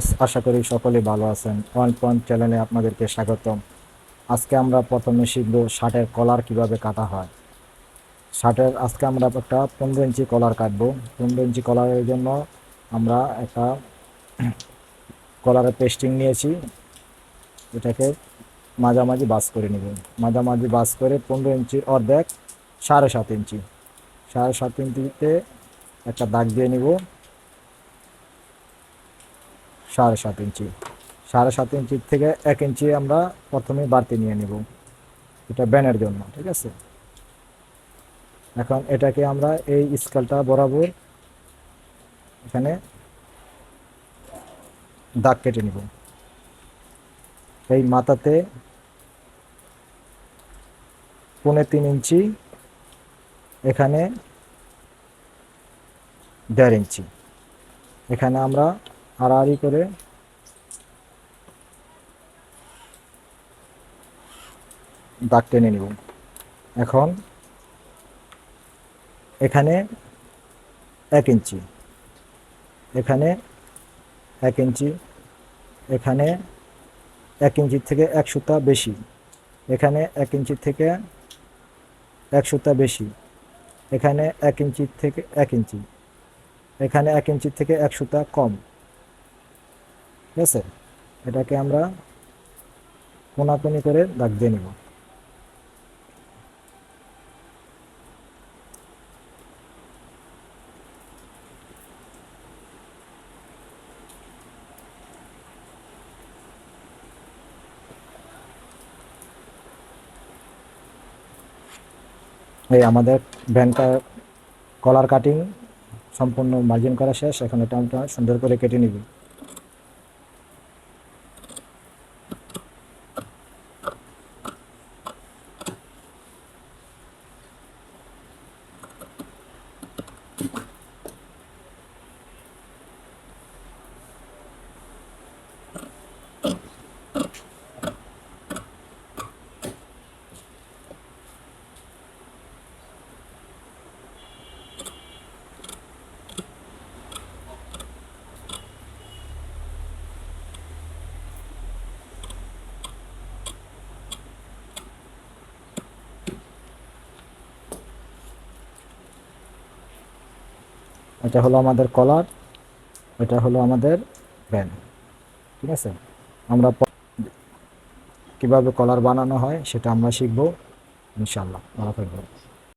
Viewers, আশা করি সকলেই ভালো আছেন। ওয়ান পয়েন্ট চ্যানেলে আপনাদেরকে স্বাগতম। আজকে আমরা প্রথমে শিখব শার্টের কলার কিভাবে কাটা হয়। আজকে আমরা একটা 15 ইঞ্চি কলার কাটবো। 15 ইঞ্চি কলারের জন্য আমরা একটা কলারের পেস্টিং নিয়েছি। এটাকে মাঝামাঝি বাস করে নেব। মাঝামাঝি বাস করে 15 ইঞ্চির অর্ধেক 7.5 ইঞ্চি, 7.5 ইঞ্চিতে একটা দাগ দিয়ে নিব। 7.5 ইঞ্চি, 7.5 ইঞ্চির থেকে 1 ইঞ্চি আমরা প্রথমে বাড়তি নিয়ে নিব, এটা ব্যানের জন্য। ঠিক আছে, এখন এটাকে আমরা এই স্কেলটা বরাবর এখানে দাগ কেটে নিব। এই মাথাতে 3.25 ইঞ্চি, এখানে 1.5 ইঞ্চি, এখানে আমরা আড়াআড়ি করে দাগ টেনে নিব। এখন এখানে 1 ইঞ্চি, এখানে 1 ইঞ্চি, এখানে 1 ইঞ্চির থেকে 1 সুতা বেশি, এখানে 1 ইঞ্চির থেকে 1 সুতা বেশি, এখানে 1 ইঞ্চির থেকে 1 ইঞ্চি, এখানে 1 ইঞ্চির থেকে 1 সুতা কম। ঠিক আছে, এটাকে আমরা কোনাকুনি করে দাগ দিয়ে নিব। এই আমাদের ভ্যানটা কলার কাটিং সম্পূর্ণ মার্জিন করা শেষ। এখন এটা আমরা সুন্দর করে কেটে নিব। এটা হলো আমাদের কলার, এটা হলো আমাদের ভ্যান। ঠিক আছে, আমরা কিভাবে কলার বানানো হয় সেটা আমরা শিখবো ইনশাল্লাহ। ভালো থাকবেন।